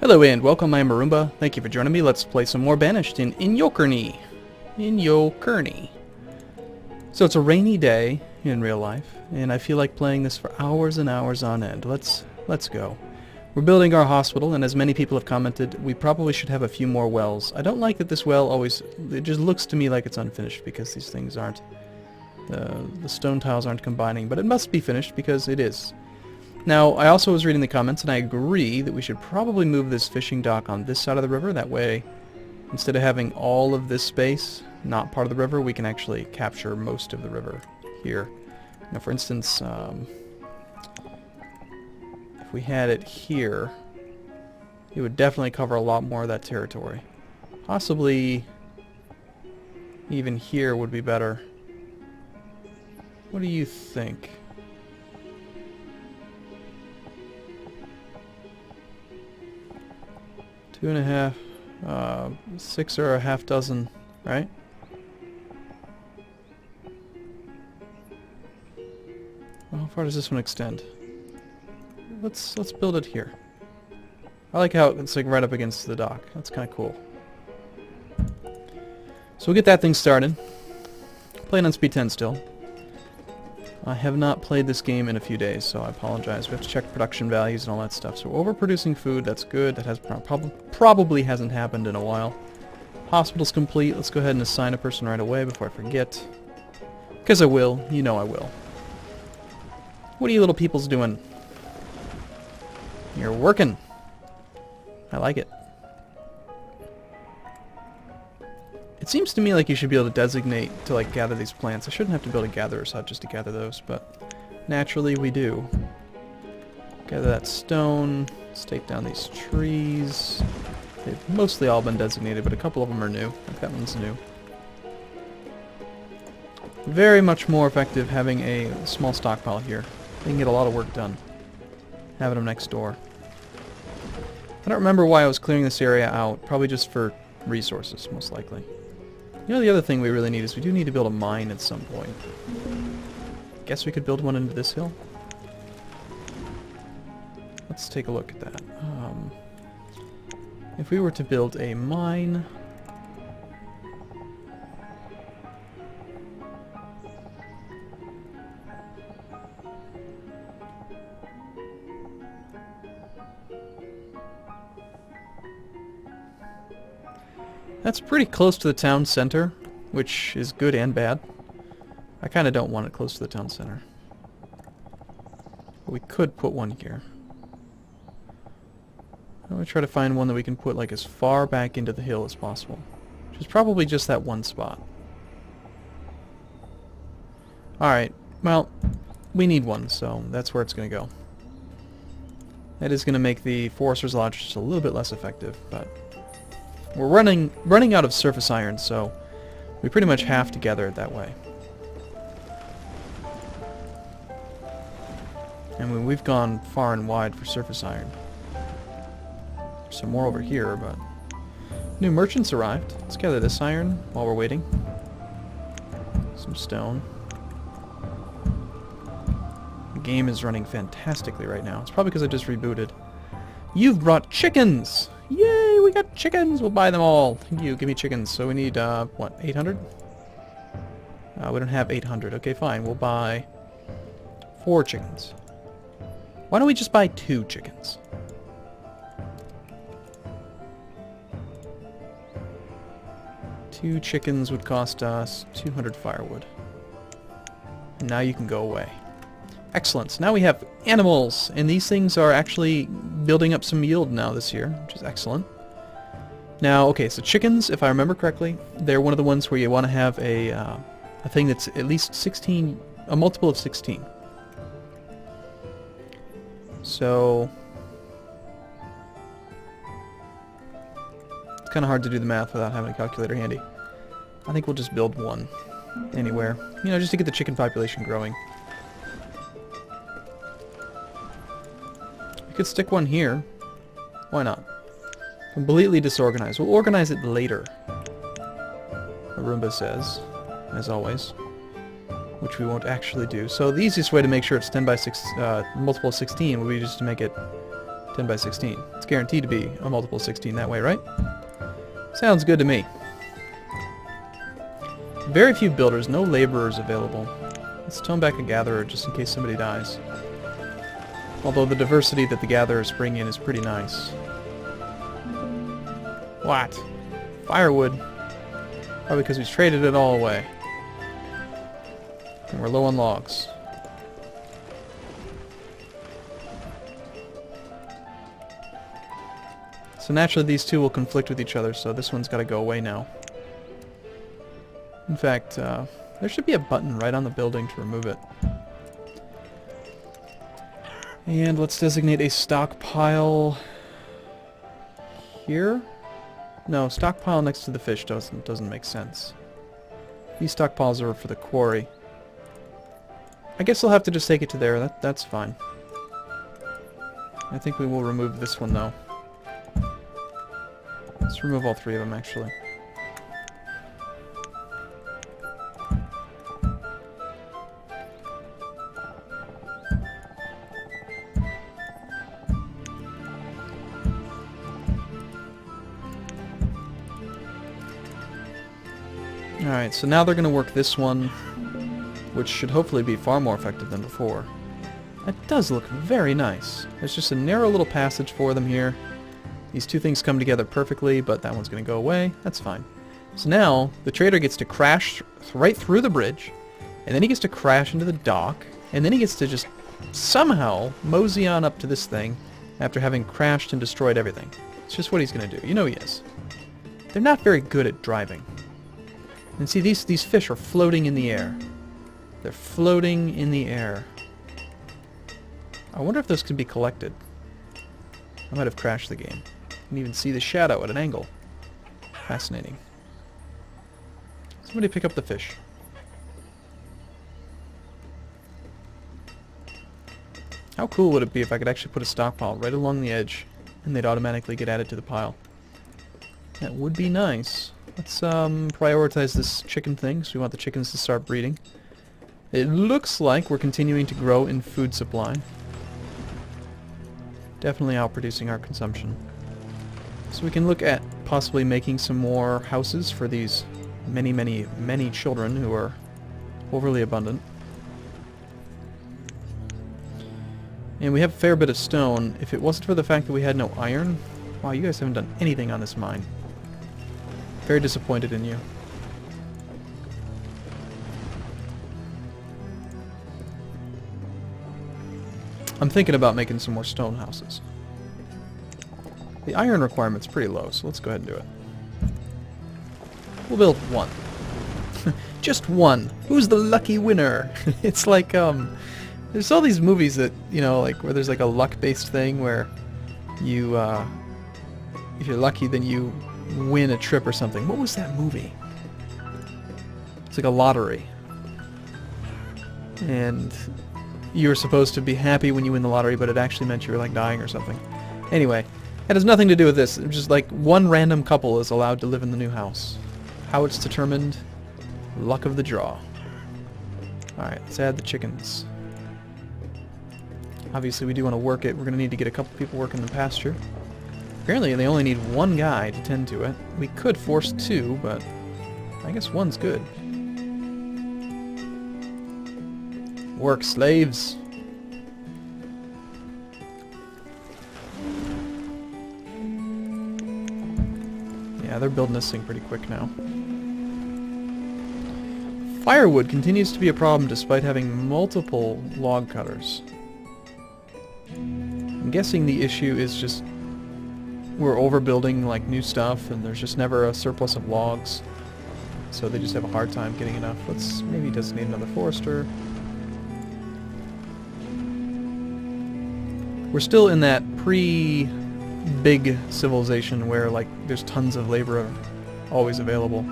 Hello and welcome, I'm Arumba. Thank you for joining me. Let's play some more Banished in Inyokerne. Inyokerne. So it's a rainy day in real life, and I feel like playing this for hours and hours on end. Let's go. We're building our hospital, and as many people have commented, we probably should have a few more wells. I don't like that this well always... It just looks to me like it's unfinished because these things aren't... The stone tiles aren't combining, but it must be finished because it is. Now, I also was reading the comments, and I agree that we should probably move this fishing dock on this side of the river. That way, instead of having all of this space not part of the river, we can actually capture most of the river here. Now, for instance, if we had it here, it would definitely cover a lot more of that territory. Possibly even here would be better. What do you think? Two and a half, 6 or a half dozen, right? Well, how far does this one extend? Let's build it here. I like how it's like right up against the dock. That's kind of cool. So we'll get that thing started. Playing on speed 10 still. I have not played this game in a few days, so I apologize. We have to check production values and all that stuff. So we're overproducing food. That's good. That has probably hasn't happened in a while. Hospital's complete. Let's go ahead and assign a person right away before I forget. Because I will. You know I will. What are you little peoples doing? You're working. I like it. It seems to me like you should be able to designate to like gather these plants. I shouldn't have to build a gatherer's hut just to gather those, but naturally we do. Gather that stone, stake down these trees. They've mostly all been designated, but a couple of them are new. Like that one's new. Very much more effective having a small stockpile here. They can get a lot of work done. Having them next door. I don't remember why I was clearing this area out. Probably just for resources, most likely. You know, the other thing we really need is we do need to build a mine at some point. Guess we could build one into this hill? Let's take a look at that. If we were to build a mine... That's pretty close to the town center, which is good and bad. I kind of don't want it close to the town center. But we could put one here. I'm going to try to find one that we can put like as far back into the hill as possible. Which is probably just that one spot. Alright, well, we need one, so that's where it's going to go. That is going to make the Forester's Lodge just a little bit less effective, but... We're running out of surface iron, so we pretty much have to gather it that way. And we've gone far and wide for surface iron. There's some more over here, but... New merchants arrived. Let's gather this iron while we're waiting. Some stone. The game is running fantastically right now. It's probably because I just rebooted. You've brought chickens! Yay, we got chickens! We'll buy them all. Thank you, give me chickens. So we need, what, 800? We don't have 800. Okay, fine. We'll buy 4 chickens. Why don't we just buy 2 chickens? Two chickens would cost us 200 firewood. And now you can go away. Excellent. So now we have animals, and these things are actually building up some yield now this year, which is excellent. Now, okay, so chickens, if I remember correctly, they're one of the ones where you want to have a thing that's at least 16, a multiple of 16. So it's kind of hard to do the math without having a calculator handy. I think we'll just build one anywhere, you know, just to get the chicken population growing. Could stick one here. Why not? Completely disorganized. We'll organize it later. Arumba says, as always, which we won't actually do. So the easiest way to make sure it's 10 by 6, multiple of 16 would be just to make it 10 by 16. It's guaranteed to be a multiple 16 that way, right? Sounds good to me. Very few builders, no laborers available. Let's tone back a gatherer just in case somebody dies. Although the diversity that the gatherers bring in is pretty nice. What? Firewood. Probably because we've traded it all away. And we're low on logs. So naturally these two will conflict with each other, so this one's got to go away now. In fact, there should be a button right on the building to remove it. And let's designate a stockpile here. No, stockpile next to the fish doesn't make sense. These stockpiles are for the quarry. I guess I'll have to just take it to there. That's fine. I think we will remove this one though. Let's remove all three of them actually. Alright, so now they're going to work this one, which should hopefully be far more effective than before. That does look very nice. There's just a narrow little passage for them here. These two things come together perfectly, but that one's going to go away. That's fine. So now, the trader gets to crash right through the bridge, and then he gets to crash into the dock, and then he gets to just somehow mosey on up to this thing after having crashed and destroyed everything. It's just what he's going to do. You know he is. They're not very good at driving. And see, these fish are floating in the air. They're floating in the air. I wonder if those can be collected. I might have crashed the game. You can even see the shadow at an angle. Fascinating. Somebody pick up the fish. How cool would it be if I could actually put a stockpile right along the edge and they'd automatically get added to the pile? That would be nice. Let's prioritize this chicken thing, so we want the chickens to start breeding. It looks like we're continuing to grow in food supply. Definitely outproducing our consumption. So we can look at possibly making some more houses for these many, many, many children who are overly abundant. And we have a fair bit of stone. If it wasn't for the fact that we had no iron... Wow, you guys haven't done anything on this mine. Very disappointed in you. I'm thinking about making some more stone houses. The iron requirement's pretty low, so let's go ahead and do it. We'll build one. Just one. Who's the lucky winner? It's like, there's all these movies that, you know, like, where there's like a luck-based thing where you, if you're lucky, then you win a trip or something. What was that movie? It's like a lottery. And you were supposed to be happy when you win the lottery, but it actually meant you were like dying or something. Anyway, it has nothing to do with this. It's just like one random couple is allowed to live in the new house. How it's determined? Luck of the draw. Alright, let's add the chickens. Obviously we do want to work it. We're going to need to get a couple people working the pasture. Apparently they only need one guy to tend to it. We could force two, but I guess one's good. Work, slaves! Yeah, they're building this thing pretty quick now. Firewood continues to be a problem despite having multiple log cutters. I'm guessing the issue is just we're overbuilding like new stuff and there's just never a surplus of logs. So they just have a hard time getting enough. Let's maybe designate another forester. We're still in that pre-big civilization where like there's tons of labor always available.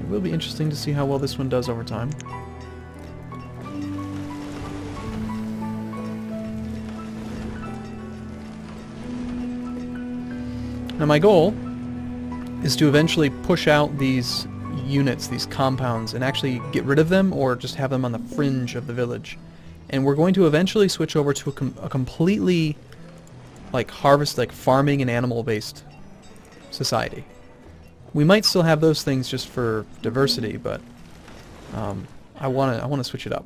It will be interesting to see how well this one does over time. Now my goal is to eventually push out these units, these compounds, and actually get rid of them or just have them on the fringe of the village And we're going to eventually switch over to a completely, like, harvest, like, farming and animal-based society. We might still have those things just for diversity, but I wanna switch it up.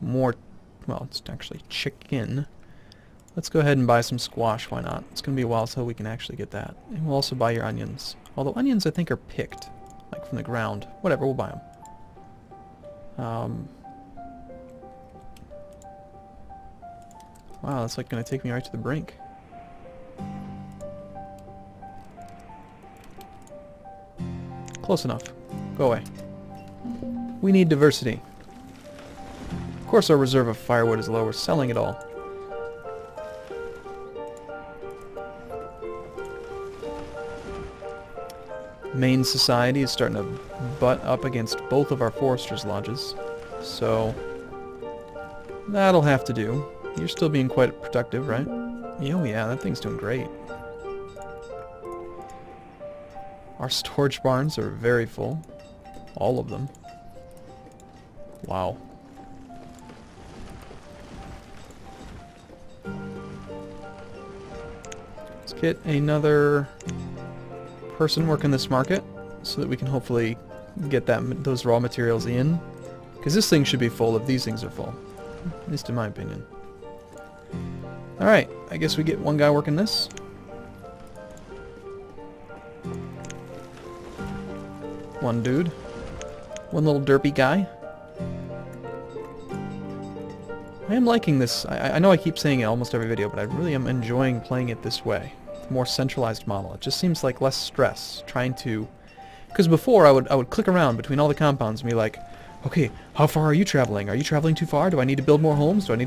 More, well, it's actually chicken. Let's go ahead and buy some squash, why not? It's gonna be a while till we can actually get that. And we'll also buy your onions. Although onions, I think, are picked, like, from the ground. Whatever, we'll buy them. Wow, that's like gonna take me right to the brink. Close enough. Go away. We need diversity. Of course our reserve of firewood is low. We're selling it all. Main society is starting to butt up against both of our foresters' lodges. So that'll have to do. You're still being quite productive, right? Oh yeah, that thing's doing great. Our storage barns are very full. All of them. Wow. Let's get another person working this market so that we can hopefully get those raw materials in. Because this thing should be full if these things are full. At least in my opinion. Alright, I guess we get one guy working this. One dude. One little derpy guy. I am liking this. I know I keep saying it almost every video, but I really am enjoying playing it this way. The more centralized model. It just seems like less stress trying to... Because before I would click around between all the compounds and be like, okay, how far are you traveling? Are you traveling too far? Do I need to build more homes? Where do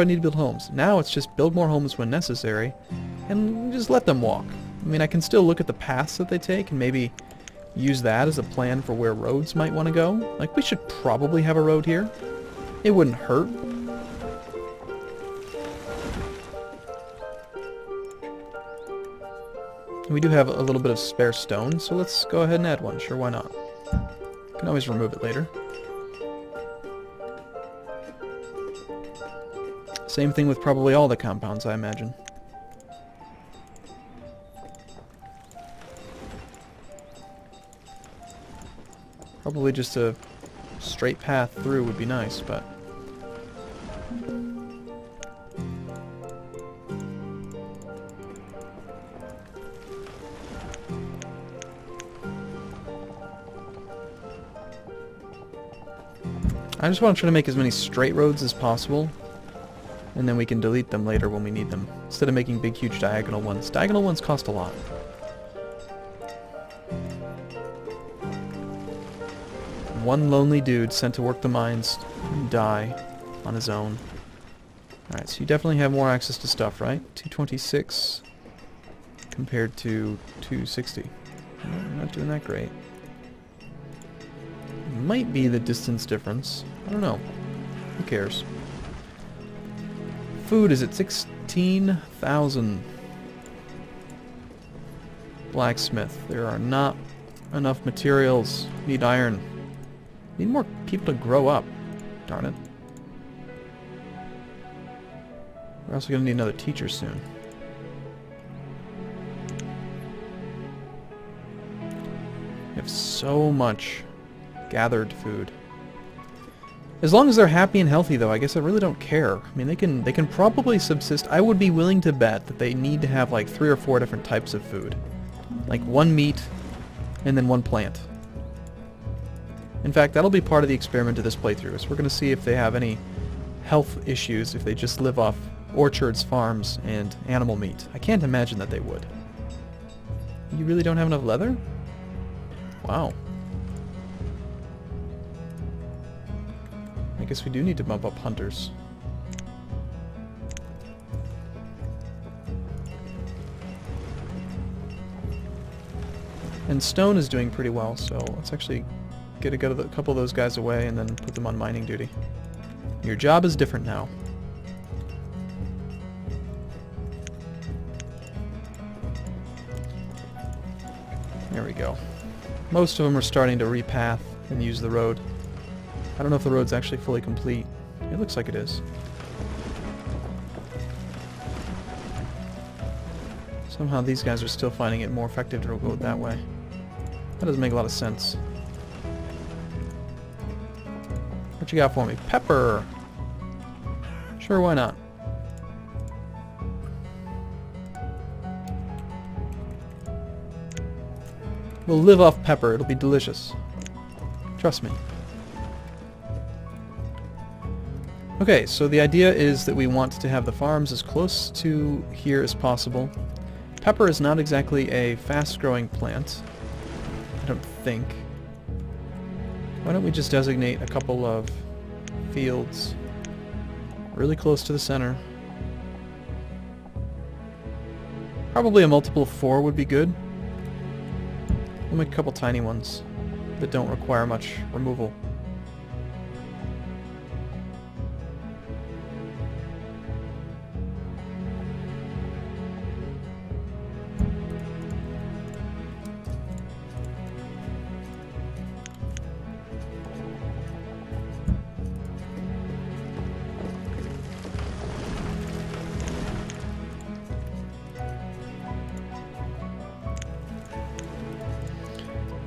I need to build homes? Now it's just build more homes when necessary and just let them walk. I mean, I can still look at the paths that they take and maybe use that as a plan for where roads might want to go. Like, we should probably have a road here. It wouldn't hurt. We do have a little bit of spare stone, so let's go ahead and add one. Sure, why not? Can always remove it later. Same thing with probably all the compounds, I imagine. Probably just a straight path through would be nice, but... I just want to try to make as many straight roads as possible, and then we can delete them later when we need them, instead of making big, huge diagonal ones. Diagonal ones cost a lot. One lonely dude sent to work the mines and die on his own. Alright, so you definitely have more access to stuff, right? 226 compared to 260. Not doing that great. Might be the distance difference. I don't know. Who cares? Food is at 16,000. Blacksmith. There are not enough materials. Need iron. Need more people to grow up. Darn it. We're also going to need another teacher soon. We have so much gathered food. As long as they're happy and healthy, though, I guess I really don't care. I mean, they can probably subsist. I would be willing to bet that they need to have like 3 or 4 different types of food. Like one meat, and then one plant. In fact, that'll be part of the experiment of this playthrough, is we're going to see if they have any health issues if they just live off orchards, farms, and animal meat. I can't imagine that they would. You really don't have enough leather? Wow. I guess we do need to bump up hunters. And stone is doing pretty well, so let's actually get a couple of those guys away and then put them on mining duty. Your job is different now. There we go. Most of them are starting to repath and use the road. I don't know if the road's actually fully complete. It looks like it is. Somehow these guys are still finding it more effective to go that way. That doesn't make a lot of sense. What you got for me? Pepper! Sure, why not? We'll live off pepper. It'll be delicious. Trust me. Okay, so the idea is that we want to have the farms as close to here as possible. Pepper is not exactly a fast-growing plant, I don't think. Why don't we just designate a couple of fields really close to the center? Probably a multiple of 4 would be good. We'll make a couple tiny ones that don't require much removal.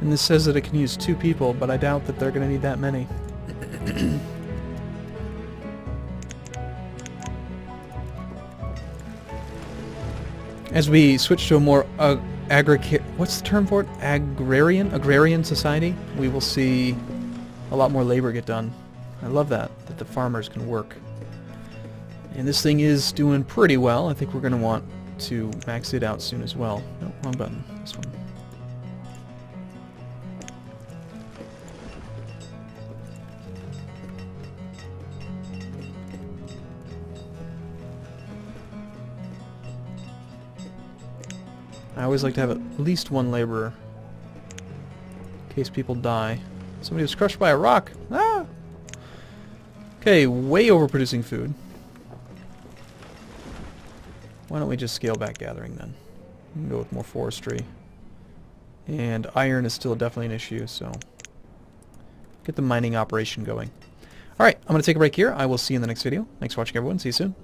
And this says that it can use 2 people, but I doubt that they're going to need that many. As we switch to a more what's the term for it? Agrarian society, we will see a lot more labor get done. I love that the farmers can work. And this thing is doing pretty well. I think we're going to want to max it out soon as well. No, wrong button. This one. I always like to have at least 1 laborer in case people die. Somebody was crushed by a rock. Ah! Okay, way overproducing food. Why don't we just scale back gathering then? We can go with more forestry. And iron is still definitely an issue, so get the mining operation going. Alright, I'm going to take a break here. I will see you in the next video. Thanks for watching, everyone. See you soon.